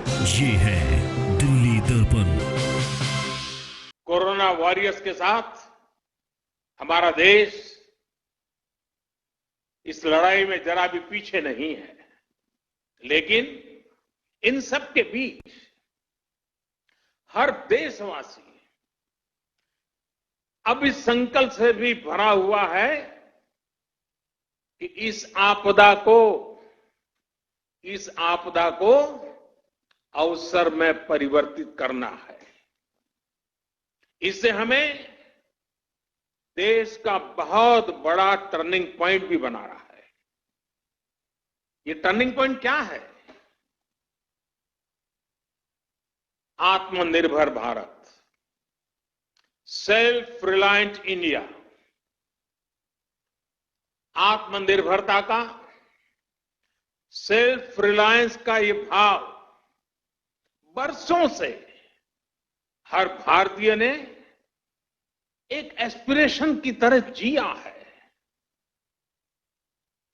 ये है दिल्ली दर्पण। कोरोना वॉरियर्स के साथ हमारा देश इस लड़ाई में जरा भी पीछे नहीं है, लेकिन इन सब के बीच हर देशवासी अब इस संकल्प से भी भरा हुआ है कि इस आपदा को अवसर में परिवर्तित करना है। इससे हमें देश का बहुत बड़ा टर्निंग पॉइंट भी बना रहा है। ये टर्निंग पॉइंट क्या है? आत्मनिर्भर भारत, सेल्फ रिलायंट इंडिया। आत्मनिर्भरता का, सेल्फ रिलायंस का ये भाव बरसों से हर भारतीय ने एक एस्पिरेशन की तरह जिया है,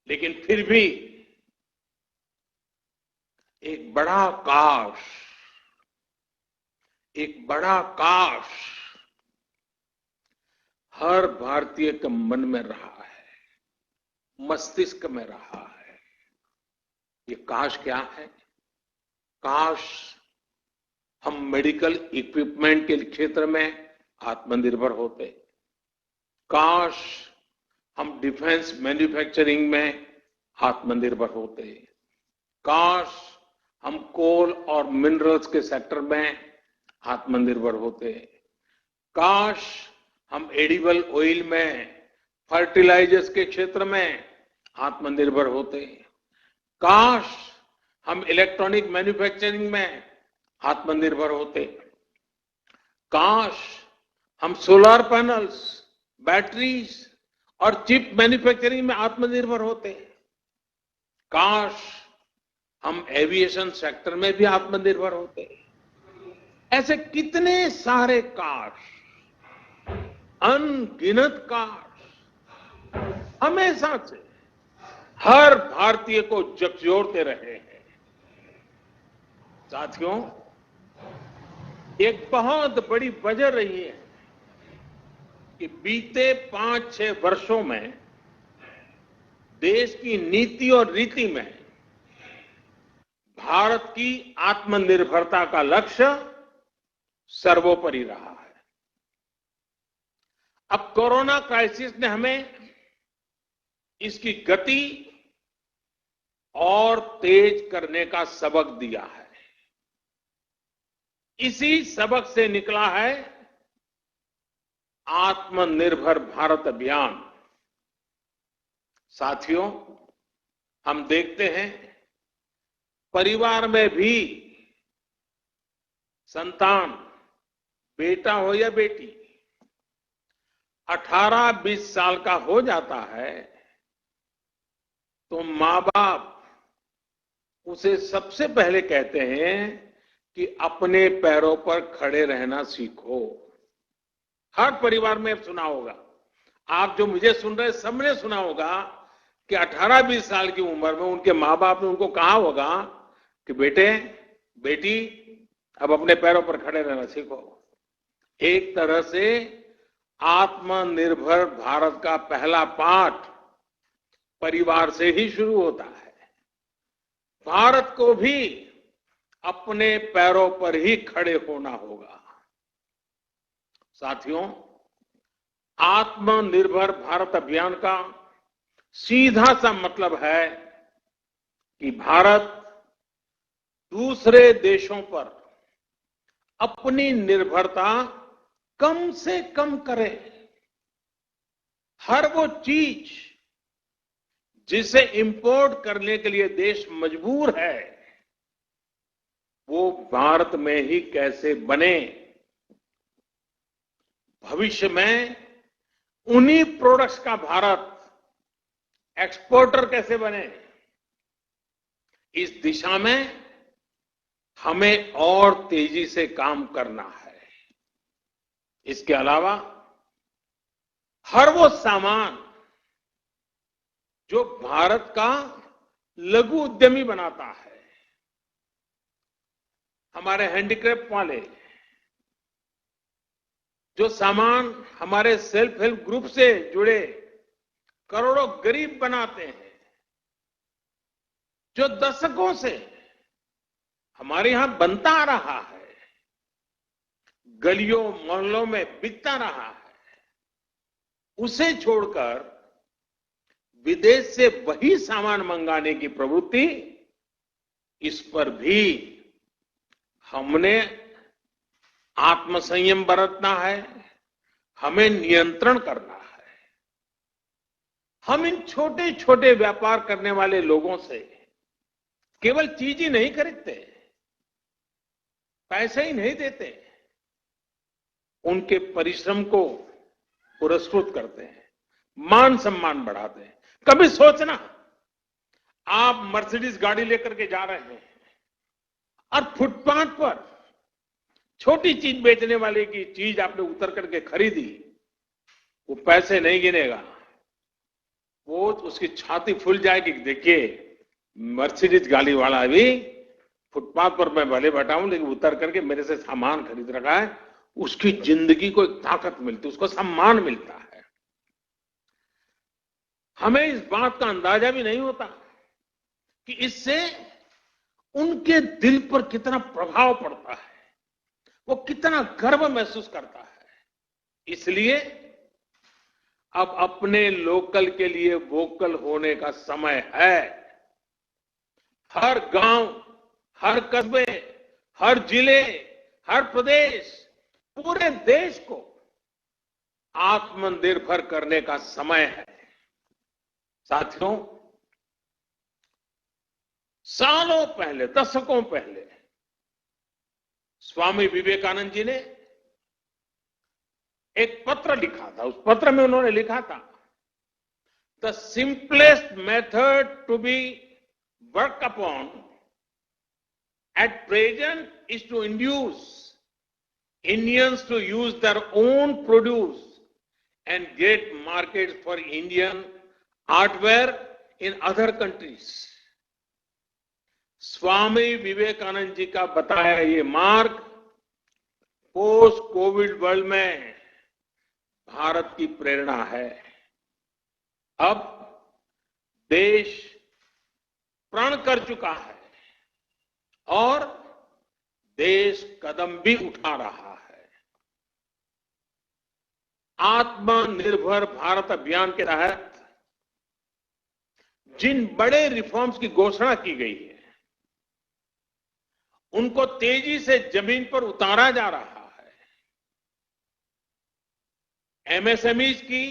लेकिन फिर भी एक बड़ा काश हर भारतीय के मन में रहा है, मस्तिष्क में रहा है। ये काश क्या है? काश हम मेडिकल इक्विपमेंट के क्षेत्र में आत्मनिर्भर होते। काश हम डिफेंस मैन्युफैक्चरिंग में आत्मनिर्भर होते। काश हम कोल और मिनरल्स के सेक्टर में आत्मनिर्भर होते। काश हम एडिबल ऑयल में, फर्टिलाइजर्स के क्षेत्र में आत्मनिर्भर होते। काश हम इलेक्ट्रॉनिक मैन्युफैक्चरिंग में आत्मनिर्भर होते। काश हम सोलर पैनल्स, बैटरीज और चिप मैन्युफैक्चरिंग में आत्मनिर्भर होते। काश हम एविएशन सेक्टर में भी आत्मनिर्भर होते। ऐसे कितने सारे काश, अनगिनत काश हमेशा से हर भारतीय को झकझोरते रहे हैं। साथियों, एक बहुत बड़ी वजह रही है कि बीते 5-6 वर्षों में देश की नीति और रीति में भारत की आत्मनिर्भरता का लक्ष्य सर्वोपरि रहा है। अब कोरोना क्राइसिस ने हमें इसकी गति और तेज करने का सबक दिया है। इसी सबक से निकला है आत्मनिर्भर भारत अभियान। साथियों, हम देखते हैं परिवार में भी संतान, बेटा हो या बेटी, 18-20 साल का हो जाता है तो मां बाप उसे सबसे पहले कहते हैं कि अपने पैरों पर खड़े रहना सीखो। हर परिवार में सुना होगा, आप जो मुझे सुन रहे सबने सुना होगा कि 18-20 साल की उम्र में उनके मां बाप ने उनको कहा होगा कि बेटे, बेटी, अब अपने पैरों पर खड़े रहना सीखो। एक तरह से आत्मनिर्भर भारत का पहला पाठ परिवार से ही शुरू होता है। भारत को भी अपने पैरों पर ही खड़े होना होगा। साथियों, आत्मनिर्भर भारत अभियान का सीधा सा मतलब है कि भारत दूसरे देशों पर अपनी निर्भरता कम से कम करे। हर वो चीज जिसे इंपोर्ट करने के लिए देश मजबूर है, वो भारत में ही कैसे बने। भविष्य में उन्हीं प्रोडक्ट्स का भारत एक्सपोर्टर कैसे बने, इस दिशा में हमें और तेजी से काम करना है। इसके अलावा हर वो सामान जो भारत का लघु उद्यमी बनाता है, हमारे हैंडीक्राफ्ट वाले, जो सामान हमारे सेल्फ हेल्प ग्रुप से जुड़े करोड़ों गरीब बनाते हैं, जो दशकों से हमारे यहां बनता आ रहा है, गलियों मोहल्लों में बिकता रहा है, उसे छोड़कर विदेश से वही सामान मंगाने की प्रवृत्ति, इस पर भी हमने आत्मसंयम बरतना है, हमें नियंत्रण करना है। हम इन छोटे छोटे व्यापार करने वाले लोगों से केवल चीज ही नहीं खरीदते, पैसे ही नहीं देते, उनके परिश्रम को पुरस्कृत करते हैं, मान सम्मान बढ़ाते हैं। कभी सोचना, आप मर्सिडीज गाड़ी लेकर के जा रहे हैं और फुटपाथ पर छोटी चीज बेचने वाले की चीज आपने उतर करके खरीदी, वो पैसे नहीं गिनेगा, वो उसकी छाती फूल जाएगी। देखिए, मर्सिडीज गाड़ी वाला भी फुटपाथ पर मैं भले बैठा हूं, लेकिन उतर करके मेरे से सामान खरीद रखा है, उसकी जिंदगी को एक ताकत मिलती है, उसको सम्मान मिलता है। हमें इस बात का अंदाजा भी नहीं होता कि इससे उनके दिल पर कितना प्रभाव पड़ता है, वो कितना गर्व महसूस करता है। इसलिए अब अपने लोकल के लिए वोकल होने का समय है। हर गांव, हर कस्बे, हर जिले, हर प्रदेश, पूरे देश को आत्मनिर्भर करने का समय है। साथियों, सालों पहले, दशकों पहले स्वामी विवेकानंद जी ने एक पत्र लिखा था। उस पत्र में उन्होंने लिखा था, the simplest method to be work upon at present is to induce Indians to use their own produce and get market for Indian artware in other countries. Swami Vivekananda ji का बताया ये मार्ग पोस्ट कोविड वर्ल्ड में भारत की प्रेरणा है। अब देश प्रण कर चुका है और देश कदम भी उठा रहा है। आत्मनिर्भर भारत अभियान के तहत जिन बड़े रिफॉर्म्स की घोषणा की गई है, उनको तेजी से जमीन पर उतारा जा रहा है। एमएसएमईज की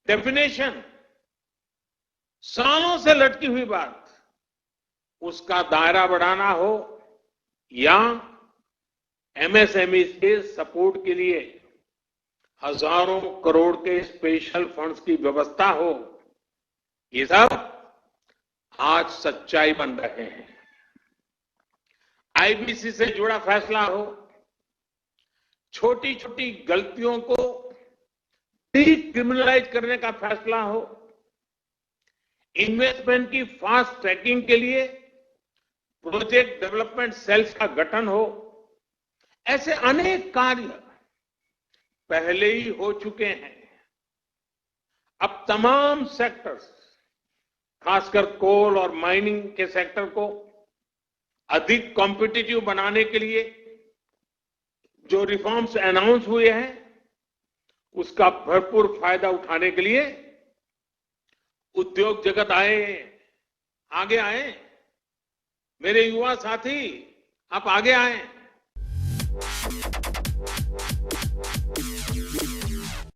डेफिनेशन सालों से लटकी हुई बात, उसका दायरा बढ़ाना हो या एमएसएमईज के सपोर्ट के लिए हजारों करोड़ के स्पेशल फंड्स की व्यवस्था हो, ये सब आज सच्चाई बन रहे हैं। आईबीसी से जुड़ा फैसला हो, छोटी छोटी गलतियों को डिक्रिमिनलाइज करने का फैसला हो, इन्वेस्टमेंट की फास्ट ट्रैकिंग के लिए प्रोजेक्ट डेवलपमेंट सेल्स का गठन हो, ऐसे अनेक कार्य पहले ही हो चुके हैं। अब तमाम सेक्टर्स, खासकर कोल और माइनिंग के सेक्टर को अधिक कॉम्पिटिटिव बनाने के लिए जो रिफॉर्म्स अनाउंस हुए हैं, उसका भरपूर फायदा उठाने के लिए उद्योग जगत आगे आए। मेरे युवा साथी, आप आगे आए।